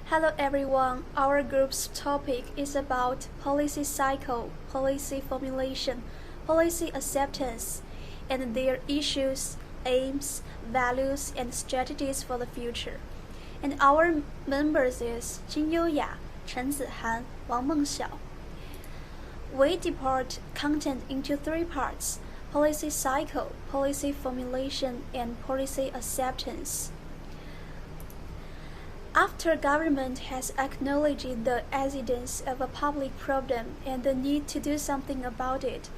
Hello everyone, our group's topic is about policy cycle, policy formulation, policy acceptance, and their issues, aims, values, and strategies for the future. And our members is Jin Youya, Chen Zihan, Wang Mengxiao. We depart content into three parts: policy cycle, policy formulation, and policy acceptance. After government has acknowledged the existence of a public problem and the need to do something about it,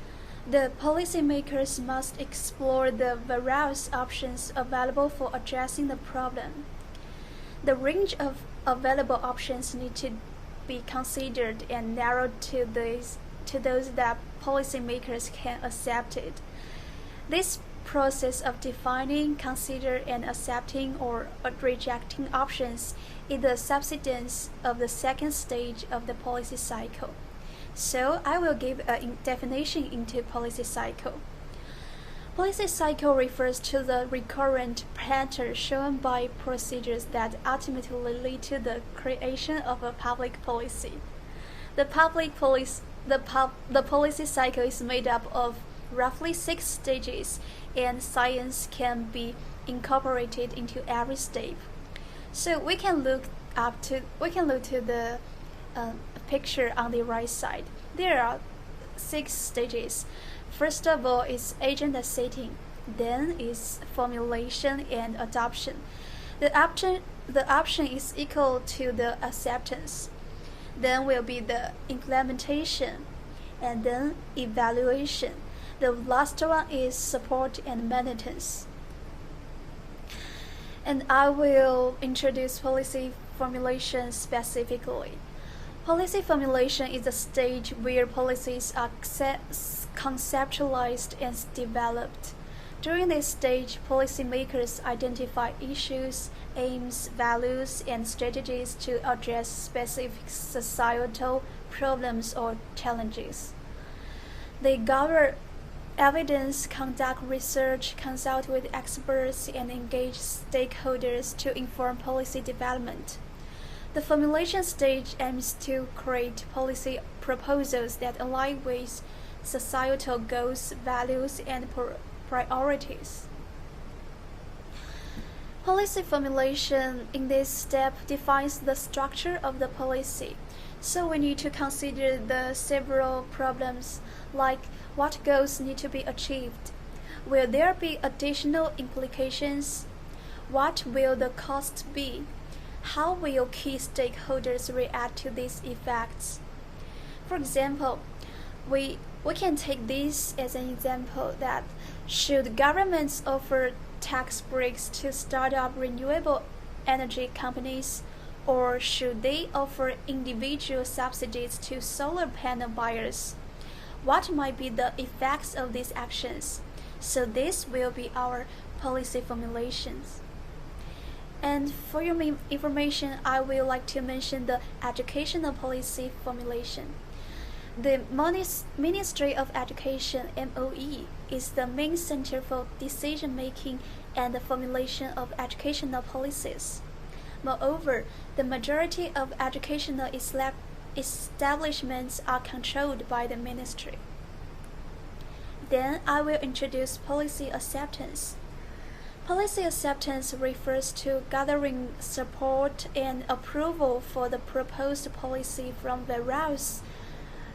the policymakers must explore the various options available for addressing the problem. The range of available options need to be considered and narrowed to those that policymakers can accept it. This process of defining, considering, and accepting or rejecting options is the substance of the second stage of the policy cycle. So I will give a definition into policy cycle. Policy cycle refers to the recurrent pattern shown by procedures that ultimately lead to the creation of a public policy. The policy cycle is made up of roughly 6 stages, and science can be incorporated into every step. So we can look to the picture on the right side. There are 6 stages. First of all is agenda setting, then is formulation and adoption. The option is equal to the acceptance. Then will be the implementation, and then evaluation. The last one is support and maintenance. And I will introduce policy formulation specifically. Policy formulation is a stage where policies are conceptualized and developed. During this stage, policymakers identify issues, aims, values, and strategies to address specific societal problems or challenges. They gather evidence, conduct research, consult with experts, and engage stakeholders to inform policy development. The formulation stage aims to create policy proposals that align with societal goals, values, and priorities. Policy formulation in this step defines the structure of the policy. So we need to consider the several problems, like what goals need to be achieved. Will there be additional implications? What will the cost be? How will key stakeholders react to these effects? For example, we can take this as an example that should governments offer tax breaks to start up renewable energy companies, or should they offer individual subsidies to solar panel buyers? What might be the effects of these actions? So this will be our policy formulations. And for your information, I would like to mention the educational policy formulation. The Ministry of Education, MOE, is the main center for decision-making and the formulation of educational policies. Moreover, the majority of educational establishments are controlled by the ministry. Then I will introduce policy acceptance. Policy acceptance refers to gathering support and approval for the proposed policy from various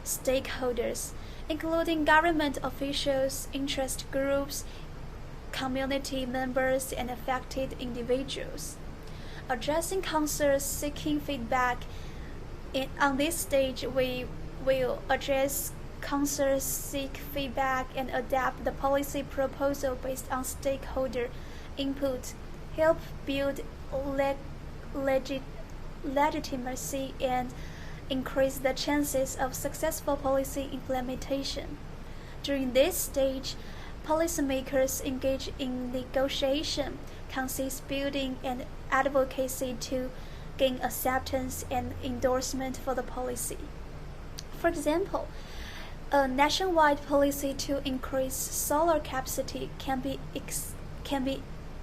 stakeholders, including government officials, interest groups, community members, and affected individuals. Addressing concerns, seeking feedback. On this stage, we will address concerns, seek feedback, and adapt the policy proposal based on stakeholder input, help build legitimacy, and increase the chances of successful policy implementation. During this stage, policymakers engage in negotiation, consensus building, and advocacy to gain acceptance and endorsement for the policy. For example, a nationwide policy to increase solar capacity can be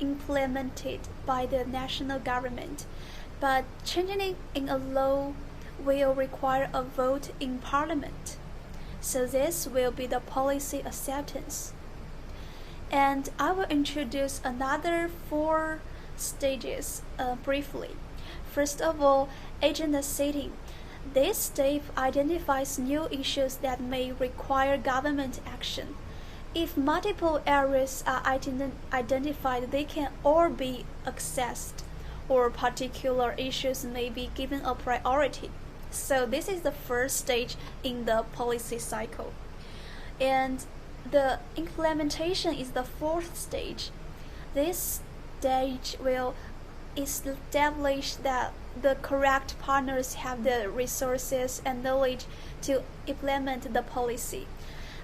implemented by the national government. but changing it in a law will require a vote in Parliament. So this will be the policy acceptance. And I will introduce another 4 stages briefly. First of all, agenda setting. This step identifies new issues that may require government action. If multiple areas are identified, they can all be accessed, or particular issues may be given a priority. So this is the first stage in the policy cycle. And the implementation is the 4th stage. This stage will establish that the correct partners have the resources and knowledge to implement the policy.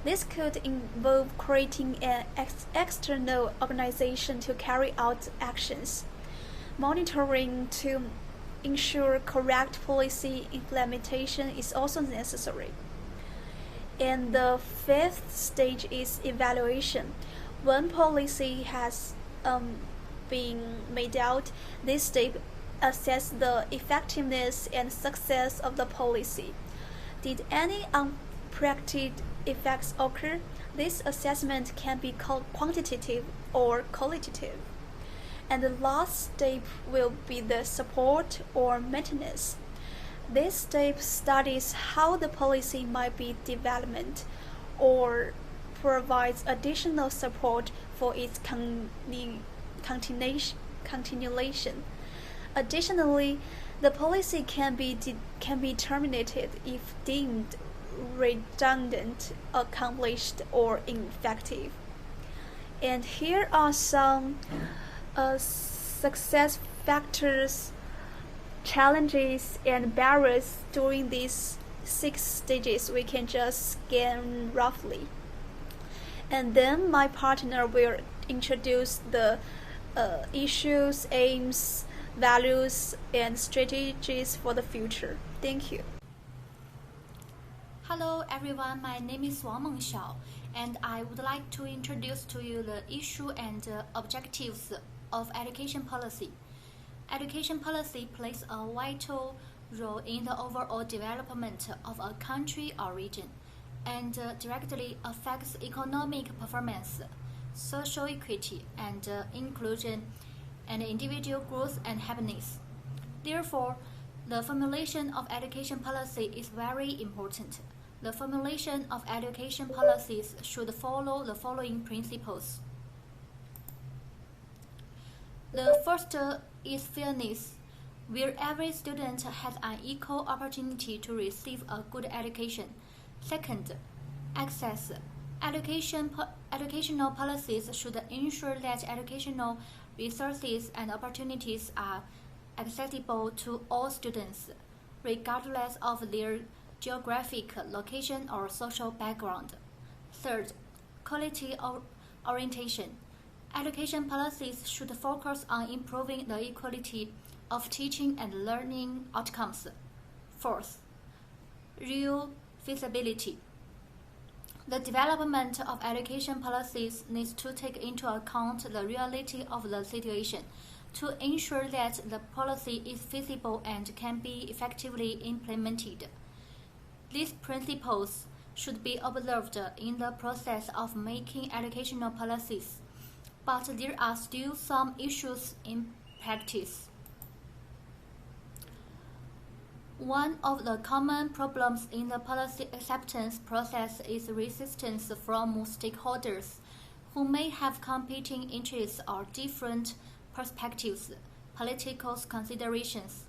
This could involve creating an external organization to carry out actions, monitoring to ensure correct policy implementation is also necessary. And the 5th stage is evaluation. When policy has been made out, this step assess the effectiveness and success of the policy. Did any unexpected effects occur? This assessment can be called quantitative or qualitative. And the last step will be the support or maintenance. This step studies how the policy might be developed or provides additional support for its continuation. Additionally, the policy can be terminated if deemed redundant, accomplished, or ineffective. And here are some success factors, challenges, and barriers during these 6 stages. We can just scan roughly. And then my partner will introduce the issues, aims, values, and strategies for the future. Thank you. Hello everyone, my name is Wang Mengxiao, and I would like to introduce to you the issue and objectives of education policy. Education policy plays a vital role in the overall development of a country or region, and directly affects economic performance, social equity, and inclusion, and individual growth and happiness. Therefore, the formulation of education policy is very important. The formulation of education policies should follow the following principles. The first is fairness, where every student has an equal opportunity to receive a good education. Second, access. Educational policies should ensure that educational resources and opportunities are accessible to all students, regardless of their geographic location or social background. Third, quality orientation. Education policies should focus on improving the equality of teaching and learning outcomes. Fourth, real feasibility. The development of education policies needs to take into account the reality of the situation to ensure that the policy is feasible and can be effectively implemented. These principles should be observed in the process of making educational policies, but there are still some issues in practice. One of the common problems in the policy acceptance process is resistance from stakeholders who may have competing interests or different perspectives, political considerations.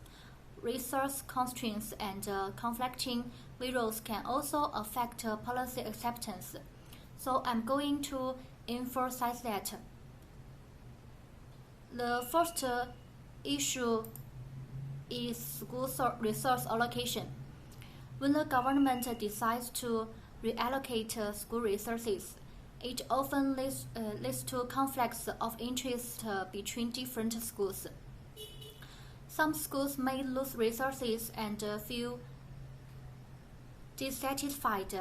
Resource constraints and conflicting views can also affect policy acceptance. So I'm going to emphasize that. The first issue is school resource allocation. When the government decides to reallocate school resources, it often leads to conflicts of interest between different schools. Some schools may lose resources and feel dissatisfied,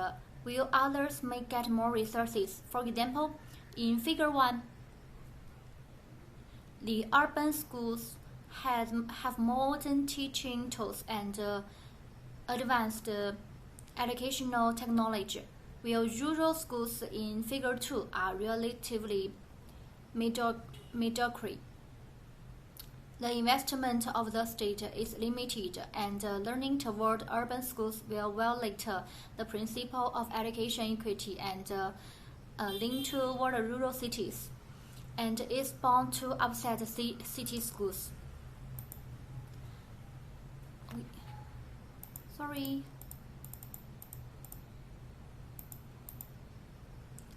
while others may get more resources. For example, in Figure 1, the urban schools have modern teaching tools and advanced educational technology, while rural schools in Figure 2 are relatively mediocre. The investment of the state is limited, and learning toward urban schools will violate the principle of education equity and link toward rural cities, and is bound to upset city schools. Sorry.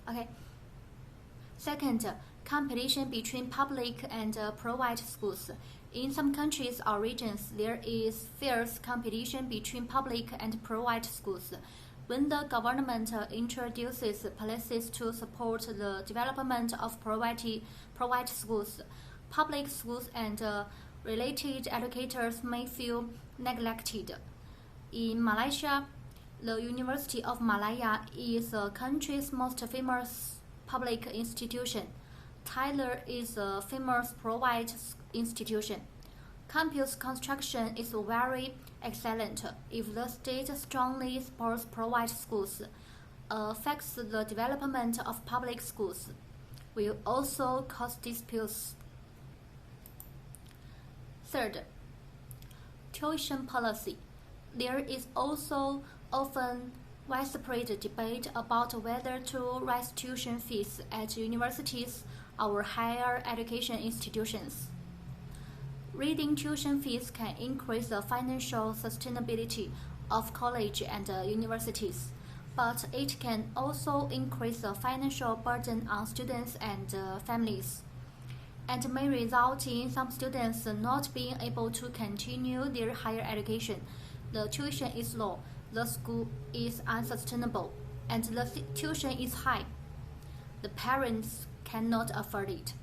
Okay. Second, competition between public and private schools. In some countries or regions, there is fierce competition between public and private schools. When the government introduces policies to support the development of private schools, public schools and related educators may feel neglected. In Malaysia, the University of Malaya is the country's most famous public institution. Tyler is a famous private institution. Campus construction is very excellent. If the state strongly supports private schools, affects the development of public schools, will also cause disputes. Third, tuition policy. There is also often widespread debate about whether to raise tuition fees at universities or higher education institutions. Raising tuition fees can increase the financial sustainability of college and universities, but it can also increase the financial burden on students and families, and may result in some students not being able to continue their higher education. The tuition is low, the school is unsustainable, and the tuition is high. The parents cannot afford it.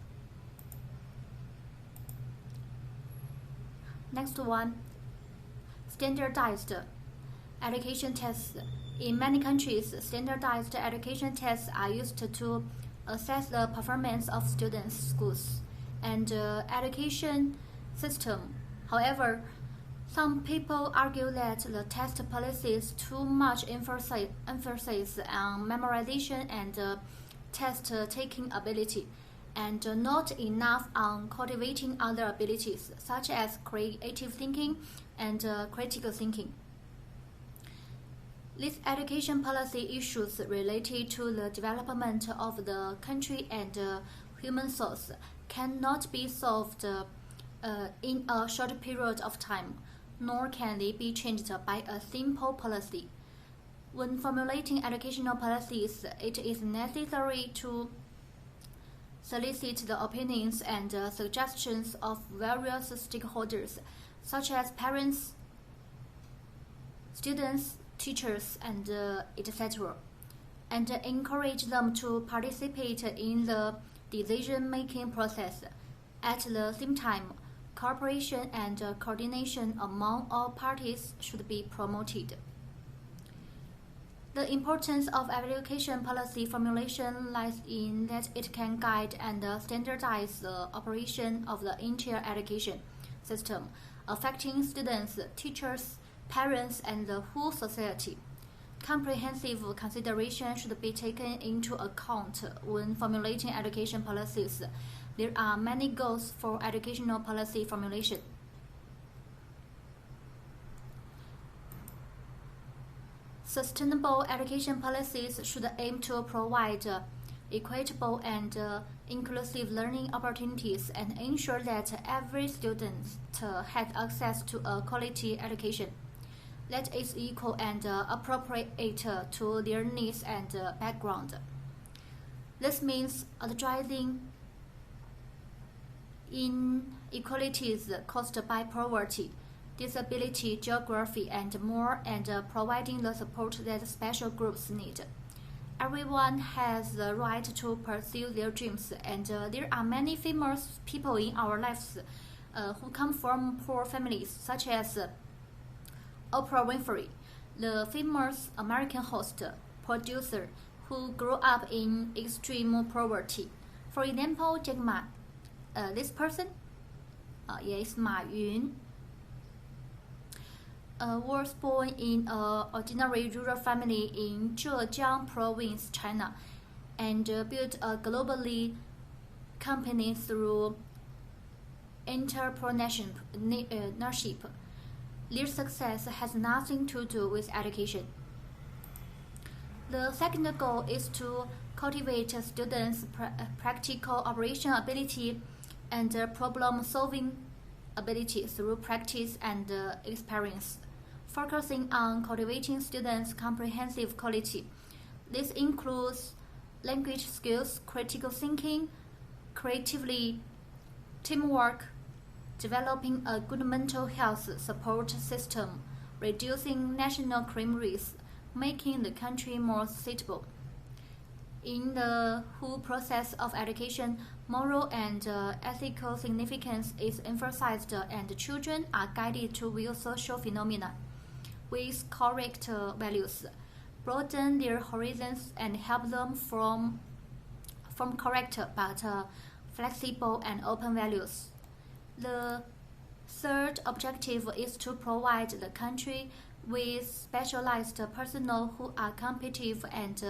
Next one, standardized education tests. In many countries, standardized education tests are used to assess the performance of students' schools and education system. However, some people argue that the test places too much emphasis on memorization and test-taking ability, and not enough on cultivating other abilities such as creative thinking and critical thinking. These education policy issues related to the development of the country and human source cannot be solved in a short period of time, nor can they be changed by a simple policy. When formulating educational policies, it is necessary to solicit the opinions and suggestions of various stakeholders, such as parents, students, teachers, and etc., and encourage them to participate in the decision-making process. At the same time, cooperation and coordination among all parties should be promoted. The importance of education policy formulation lies in that it can guide and standardize the operation of the entire education system, affecting students, teachers, parents, and the whole society. Comprehensive consideration should be taken into account when formulating education policies. There are many goals for educational policy formulation. Sustainable education policies should aim to provide equitable and inclusive learning opportunities and ensure that every student has access to a quality education that is equal and appropriate to their needs and background. This means addressing inequalities caused by poverty, disability, geography, and more, and providing the support that special groups need. Everyone has the right to pursue their dreams, and there are many famous people in our lives who come from poor families, such as Oprah Winfrey, the famous American host, producer, who grew up in extreme poverty. For example, Jack Ma, this person, 也is Ma Yun. Was born in an ordinary rural family in Zhejiang Province, China, and built a globally company through entrepreneurship. Their success has nothing to do with education. The second goal is to cultivate students' practical operation ability and problem-solving ability through practice and experience, focusing on cultivating students' comprehensive quality. This includes language skills, critical thinking, creativity, teamwork, developing a good mental health support system, reducing national crime risk, making the country more suitable. In the whole process of education, moral and ethical significance is emphasized, and children are guided to view social phenomena with correct values, broaden their horizons, and help them form correct but flexible and open values. The third objective is to provide the country with specialized personnel who are competitive and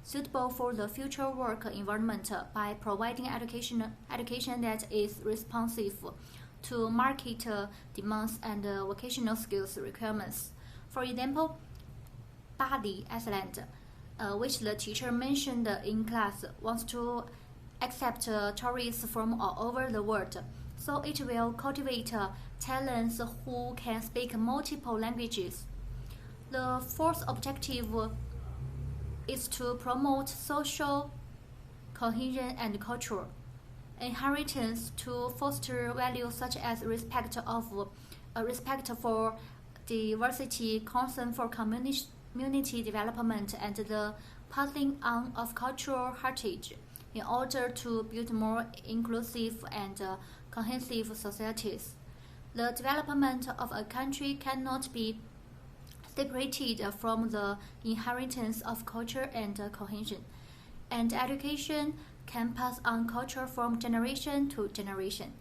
suitable for the future work environment by providing education that is responsive to market demands and vocational skills requirements. For example, Bali, Iceland, which the teacher mentioned in class, wants to accept tourists from all over the world, so it will cultivate talents who can speak multiple languages. The fourth objective is to promote social cohesion and cultural inheritance, to foster values such as respect for diversity, concern for community development, and the passing on of cultural heritage, in order to build more inclusive and cohesive societies. The development of a country cannot be separated from the inheritance of culture and cohesion, and education can pass on culture from generation to generation.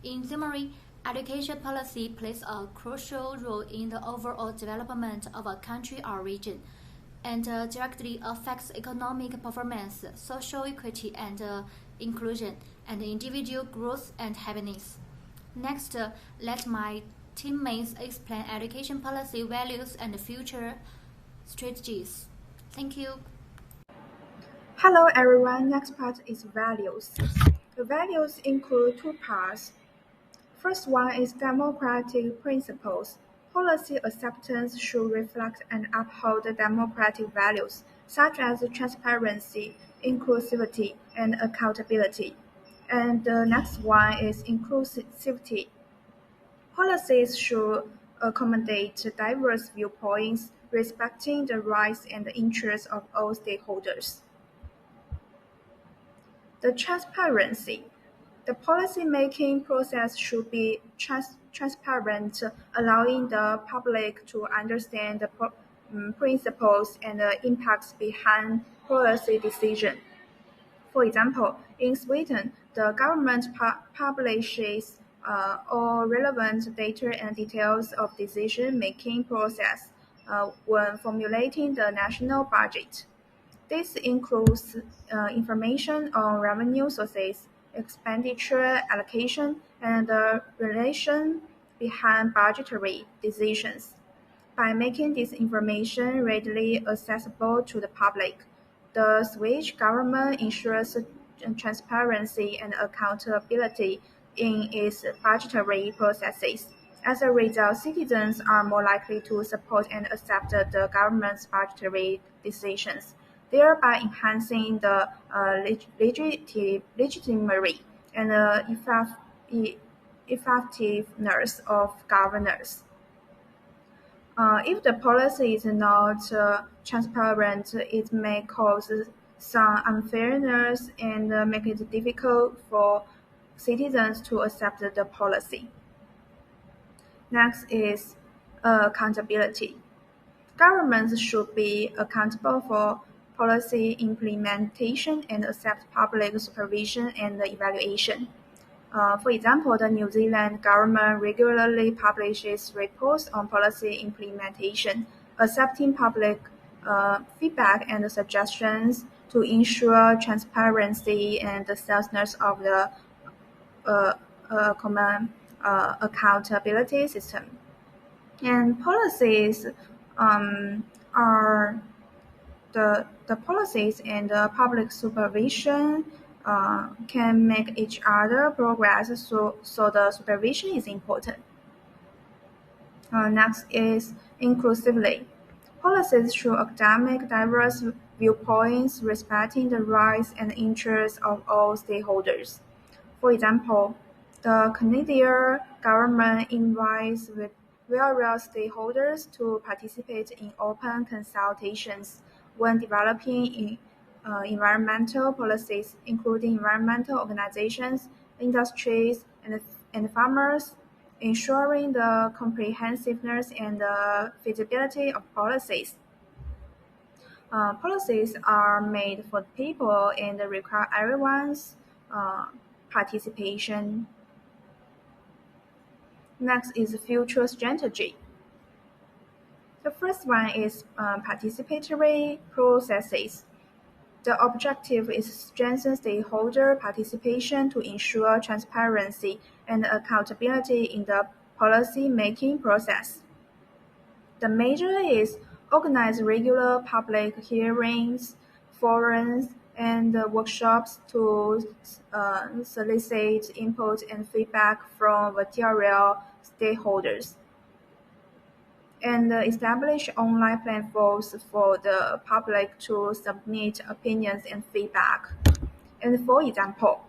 In summary, education policy plays a crucial role in the overall development of a country or region, and directly affects economic performance, social equity and inclusion, and individual growth and happiness. Next, let my teammates explain education policy values and future strategies. Thank you. Hello everyone, next part is values. The values include two parts. First one is democratic principles. Policy acceptance should reflect and uphold democratic values, such as transparency, inclusivity, and accountability. And the next one is inclusivity. Policies should accommodate diverse viewpoints, respecting the rights and interests of all stakeholders. The transparency. The policy-making process should be transparent, allowing the public to understand the principles and the impacts behind policy decisions. For example, in Sweden, the government publishes all relevant data and details of decision-making process when formulating the national budget. This includes information on revenue sources, expenditure allocation, and the relation behind budgetary decisions. By making this information readily accessible to the public, the Swedish government ensures transparency and accountability in its budgetary processes. As a result, citizens are more likely to support and accept the government's budgetary decisions, thereby enhancing the legitimacy and effectiveness of governance. If the policy is not transparent, it may cause some unfairness and make it difficult for citizens to accept the policy. Next is accountability. Governments should be accountable for policy implementation and accept public supervision and evaluation. For example, the New Zealand government regularly publishes reports on policy implementation, accepting public feedback and suggestions to ensure transparency and the soundness of the common accountability system. And policies are the policies and the public supervision can make each other progress, so the supervision is important. Next is inclusively. Policies should academic diverse viewpoints, respecting the rights and interests of all stakeholders. For example, the Canadian government invites various stakeholders to participate in open consultations when developing environmental policies, including environmental organizations, industries, and farmers, ensuring the comprehensiveness and the feasibility of policies. Policies are made for the people and require everyone's participation. Next is future strategy. The first one is participatory processes. The objective is strengthen stakeholder participation to ensure transparency and accountability in the policy-making process. The measure is organize regular public hearings, forums, and workshops to solicit input and feedback from material stakeholders, and establish online platforms for the public to submit opinions and feedback. And for example,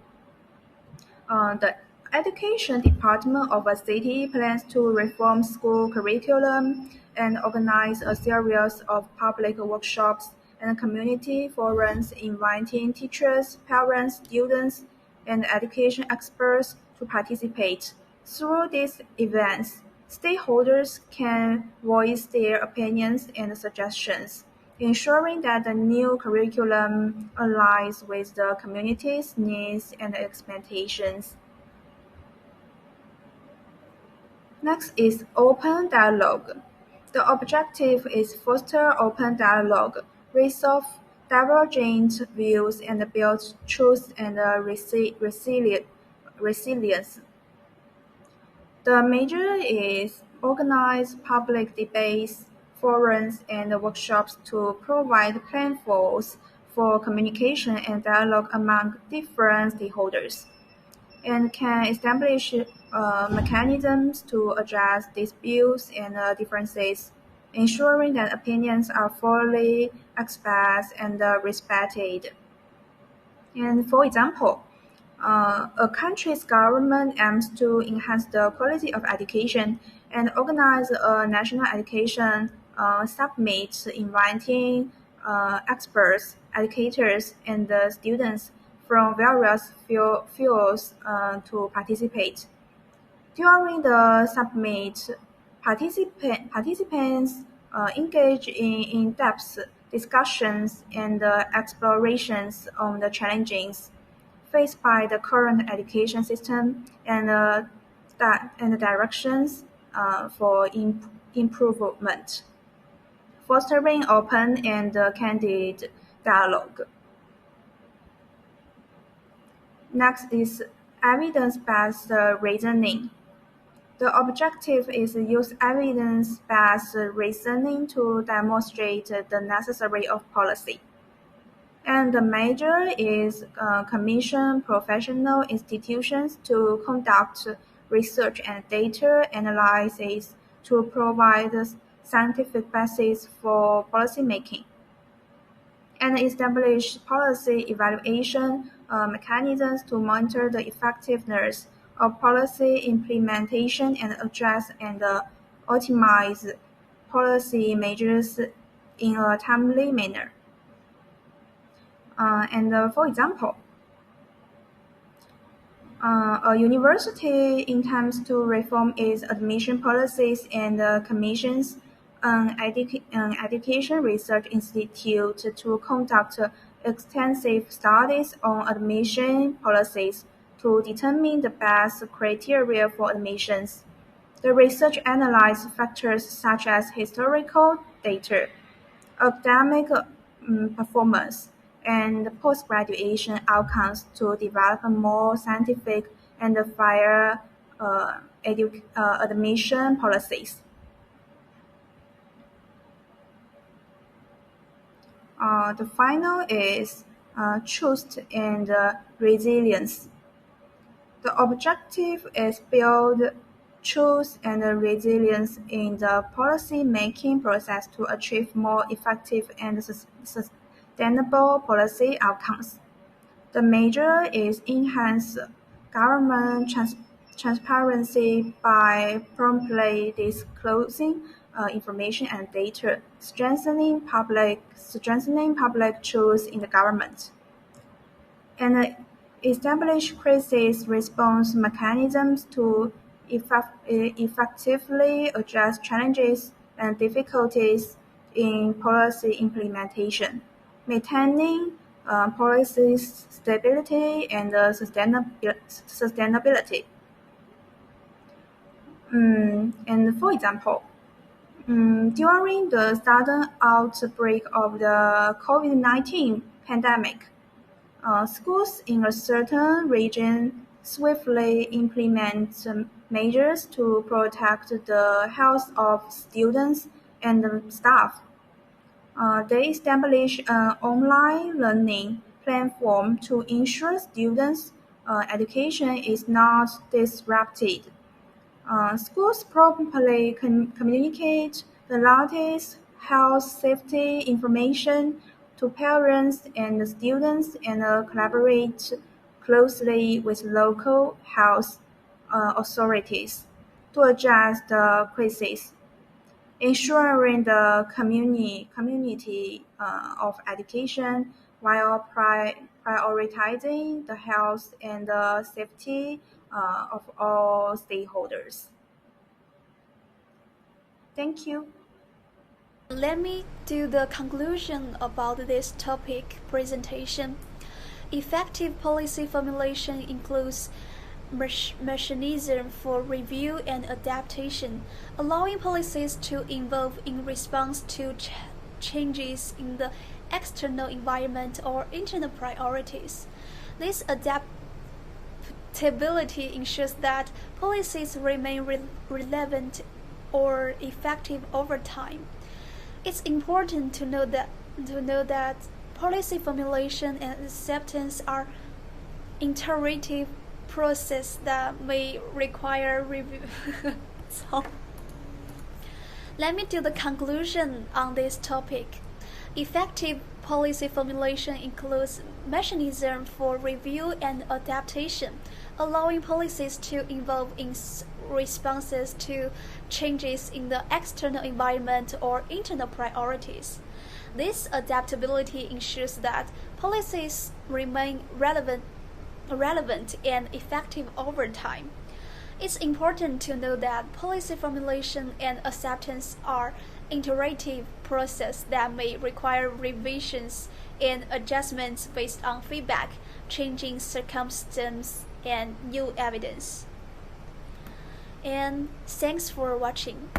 the Education Department of a city plans to reform school curriculum and organize a series of public workshops and community forums inviting teachers, parents, students, and education experts to participate. Through these events, stakeholders can voice their opinions and suggestions, ensuring that the new curriculum aligns with the community's needs and expectations. Next is open dialogue. The objective is foster open dialogue, resolve divergent views, and build trust and resilience. The measure is organize public debates, forums, and workshops to provide platforms for communication and dialogue among different stakeholders, and can establish mechanisms to address disputes and differences, ensuring that opinions are fully expressed and respected. And for example, a country's government aims to enhance the quality of education and organize a national education summit inviting experts, educators, and students from various fields to participate. During the summit, participants engage in in-depth discussions and explorations on the challenges faced by the current education system and the directions for improvement, fostering open and candid dialogue. Next is evidence-based reasoning. The objective is to use evidence-based reasoning to demonstrate the necessary of policy. And the measure is commission professional institutions to conduct research and data analysis to provide scientific basis for policymaking, and establish policy evaluation mechanisms to monitor the effectiveness of policy implementation and address and optimize policy measures in a timely manner. For example, a university intends to reform its admission policies and commissions an education research institute to conduct extensive studies on admission policies to determine the best criteria for admissions. The research analyzed factors such as historical data, academic performance, and post-graduation outcomes to develop more scientific and fair admission policies. The final is trust and resilience. The objective is build trust and resilience in the policy-making process to achieve more effective and sustainable policy outcomes. The measure is enhance government transparency by promptly disclosing information and data, strengthening public trust in the government, and establish crisis response mechanisms to effectively address challenges and difficulties in policy implementation, maintaining policy stability and sustainability. And for example, during the sudden outbreak of the COVID-19 pandemic, schools in a certain region swiftly implement measures to protect the health of students and staff. They establish an online learning platform to ensure students' education is not disrupted. Schools promptly communicate the latest health safety information to parents and students and collaborate closely with local health authorities to address the crisis, ensuring the community of education while prioritizing the health and the safety of all stakeholders. Thank you. Let me do the conclusion about this topic presentation. Effective policy formulation includes mechanism for review and adaptation, allowing policies to evolve in response to changes in the external environment or internal priorities. This adaptability ensures that policies remain relevant or effective over time. It's important to know that policy formulation and acceptance are iterative process that may require review. So, let me do the conclusion on this topic. Effective policy formulation includes mechanism for review and adaptation, allowing policies to evolve in responses to changes in the external environment or internal priorities. This adaptability ensures that policies remain relevant and effective over time. It's important to know that policy formulation and acceptance are iterative process that may require revisions and adjustments based on feedback, changing circumstances, and new evidence. And thanks for watching.